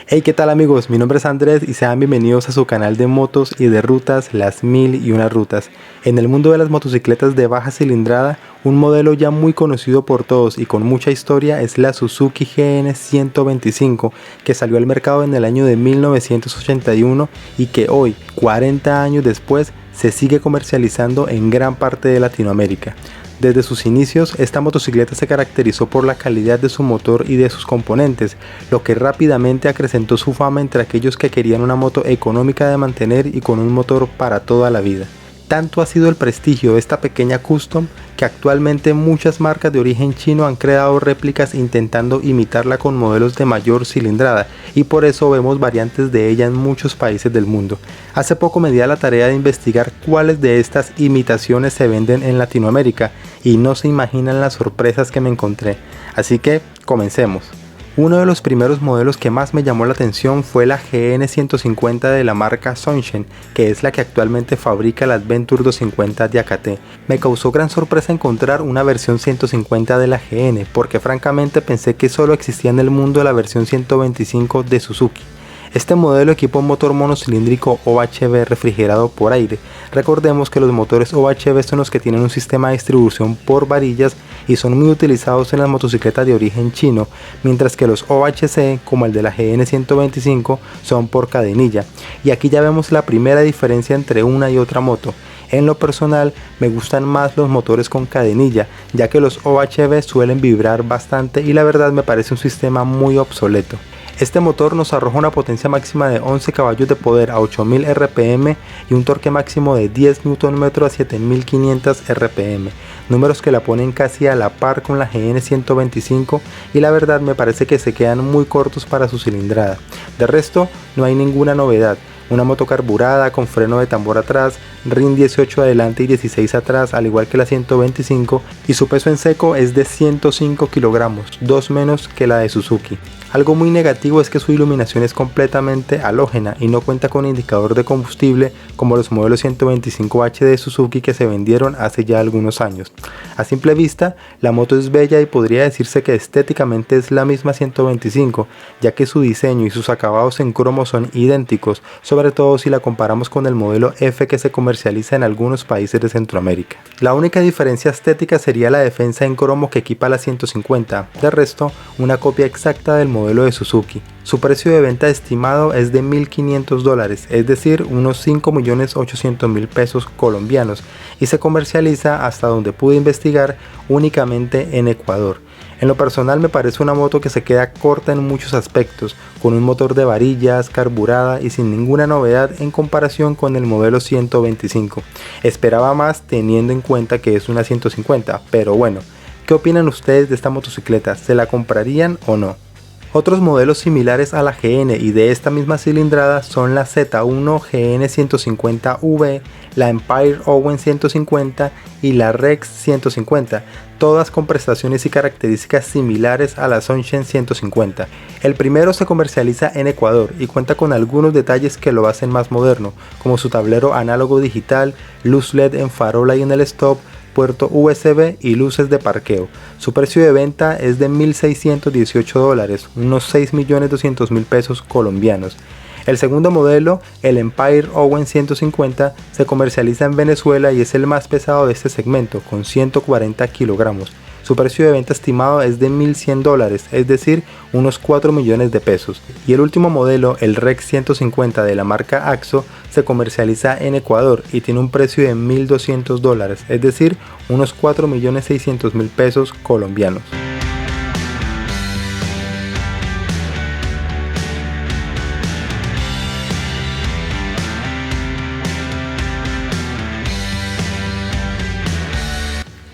Hey, ¿qué tal amigos? Mi nombre es Andrés y sean bienvenidos a su canal de motos y de rutas, las 1001 rutas. En el mundo de las motocicletas de baja cilindrada, un modelo ya muy conocido por todos y con mucha historia es la Suzuki GN 125, que salió al mercado en el año de 1981 y que hoy, 40 años después, se sigue comercializando en gran parte de Latinoamérica. Desde sus inicios, esta motocicleta se caracterizó por la calidad de su motor y de sus componentes, lo que rápidamente acrecentó su fama entre aquellos que querían una moto económica de mantener y con un motor para toda la vida. Tanto ha sido el prestigio de esta pequeña custom que actualmente muchas marcas de origen chino han creado réplicas intentando imitarla con modelos de mayor cilindrada, y por eso vemos variantes de ella en muchos países del mundo. Hace poco me di a la tarea de investigar cuáles de estas imitaciones se venden en Latinoamérica y no se imaginan las sorpresas que me encontré. Así que comencemos. Uno de los primeros modelos que más me llamó la atención fue la GN 150 de la marca Sunshine, que es la que actualmente fabrica las Venture 250 de AKT. Me causó gran sorpresa encontrar una versión 150 de la GN, porque francamente pensé que solo existía en el mundo la versión 125 de Suzuki. Este modelo equipa un motor monocilíndrico OHB refrigerado por aire. Recordemos que los motores OHB son los que tienen un sistema de distribución por varillas y son muy utilizados en las motocicletas de origen chino, mientras que los OHC, como el de la GN 125, son por cadenilla. Y aquí ya vemos la primera diferencia entre una y otra moto. En lo personal me gustan más los motores con cadenilla, ya que los OHB suelen vibrar bastante y la verdad me parece un sistema muy obsoleto. Este motor nos arroja una potencia máxima de 11 caballos de poder a 8000 RPM y un torque máximo de 10 Nm a 7500 RPM, números que la ponen casi a la par con la GN 125 y la verdad me parece que se quedan muy cortos para su cilindrada. De resto no hay ninguna novedad. Una moto carburada con freno de tambor atrás, RIN 18 adelante y 16 atrás, al igual que la 125, y su peso en seco es de 105 kilogramos, 2 menos que la de Suzuki. Algo muy negativo es que su iluminación es completamente halógena y no cuenta con indicador de combustible como los modelos 125H de Suzuki que se vendieron hace ya algunos años. A simple vista, la moto es bella y podría decirse que estéticamente es la misma 125, ya que su diseño y sus acabados en cromo son idénticos, sobre todo si la comparamos con el modelo F que se comercializa en algunos países de Centroamérica. La única diferencia estética sería la defensa en cromo que equipa la 150, de resto una copia exacta del modelo de Suzuki. Su precio de venta estimado es de $1.500, es decir, unos 5.800.000 pesos colombianos, y se comercializa, hasta donde pude investigar, únicamente en Ecuador. En lo personal me parece una moto que se queda corta en muchos aspectos, con un motor de varillas, carburada y sin ninguna novedad en comparación con el modelo 125. Esperaba más teniendo en cuenta que es una 150, pero bueno, ¿qué opinan ustedes de esta motocicleta? ¿Se la comprarían o no? Otros modelos similares a la GN y de esta misma cilindrada son la Z1 GN 150V, la Empire Owen 150 y la Rex 150, todas con prestaciones y características similares a la Sunshine 150. El primero se comercializa en Ecuador y cuenta con algunos detalles que lo hacen más moderno, como su tablero análogo digital, luz LED en farola y en el stop, puerto USB y luces de parqueo. Su precio de venta es de $1.618, unos 6.200.000 pesos colombianos. El segundo modelo, el Empire Owen 150, se comercializa en Venezuela y es el más pesado de este segmento, con 140 kilogramos. Su precio de venta estimado es de $1.100, es decir, unos 4 millones de pesos. Y el último modelo, el Rex 150 de la marca AXO, se comercializa en Ecuador y tiene un precio de $1.200, es decir, unos 4.600.000 pesos colombianos.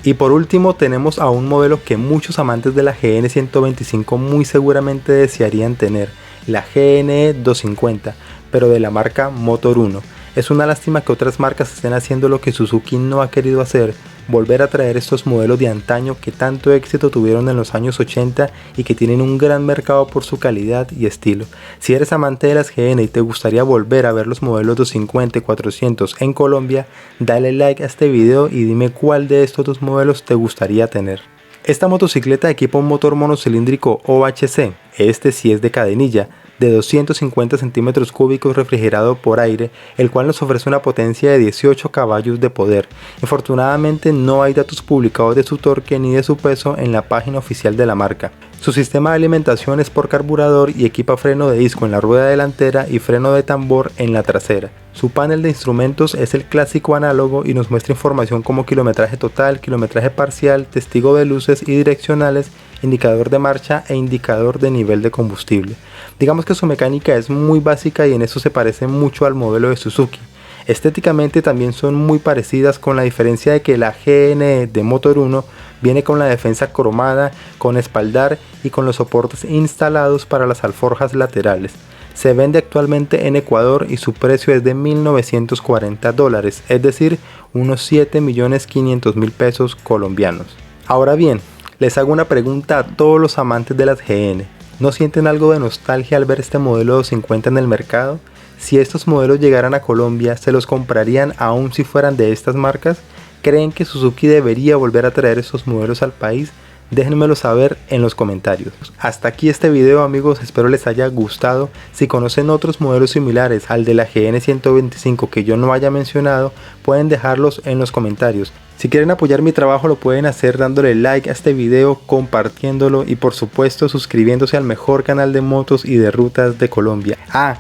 Y por último tenemos a un modelo que muchos amantes de la GN 125 muy seguramente desearían tener, la GN 250, pero de la marca Motor 1. Es una lástima que otras marcas estén haciendo lo que Suzuki no ha querido hacer, volver a traer estos modelos de antaño que tanto éxito tuvieron en los años 80 y que tienen un gran mercado por su calidad y estilo. Si eres amante de las GN y te gustaría volver a ver los modelos 250 y 400 en Colombia, dale like a este video y dime cuál de estos dos modelos te gustaría tener. Esta motocicleta equipa un motor monocilíndrico OHC, este sí es de cadenilla, de 250 centímetros cúbicos refrigerado por aire, el cual nos ofrece una potencia de 18 caballos de poder. Infortunadamente no hay datos publicados de su torque ni de su peso en la página oficial de la marca. Su sistema de alimentación es por carburador y equipa freno de disco en la rueda delantera y freno de tambor en la trasera. Su panel de instrumentos es el clásico análogo y nos muestra información como kilometraje total, kilometraje parcial, testigo de luces y direccionales, indicador de marcha e indicador de nivel de combustible. Digamos que su mecánica es muy básica y en eso se parece mucho al modelo de Suzuki. Estéticamente también son muy parecidas, con la diferencia de que la GN de Motor 1 viene con la defensa cromada, con espaldar y con los soportes instalados para las alforjas laterales. Se vende actualmente en Ecuador y su precio es de $1.940, es decir, unos 7.500.000 pesos colombianos. Ahora bien, les hago una pregunta a todos los amantes de las GN. ¿No sienten algo de nostalgia al ver este modelo 250 en el mercado? Si estos modelos llegaran a Colombia, ¿se los comprarían aún si fueran de estas marcas? ¿Creen que Suzuki debería volver a traer estos modelos al país? Déjenmelo saber en los comentarios. Hasta aquí este video, amigos, espero les haya gustado. Si conocen otros modelos similares al de la GN125 que yo no haya mencionado, pueden dejarlos en los comentarios. Si quieren apoyar mi trabajo lo pueden hacer dándole like a este video, compartiéndolo y por supuesto suscribiéndose al mejor canal de motos y de rutas de Colombia.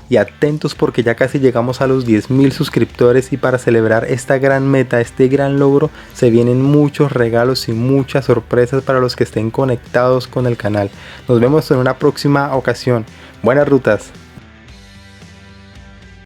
Y atentos porque ya casi llegamos a los 10.000 suscriptores y para celebrar esta gran meta, este gran logro, se vienen muchos regalos y muchas sorpresas para los que estén conectados con el canal. Nos vemos en una próxima ocasión. Buenas rutas.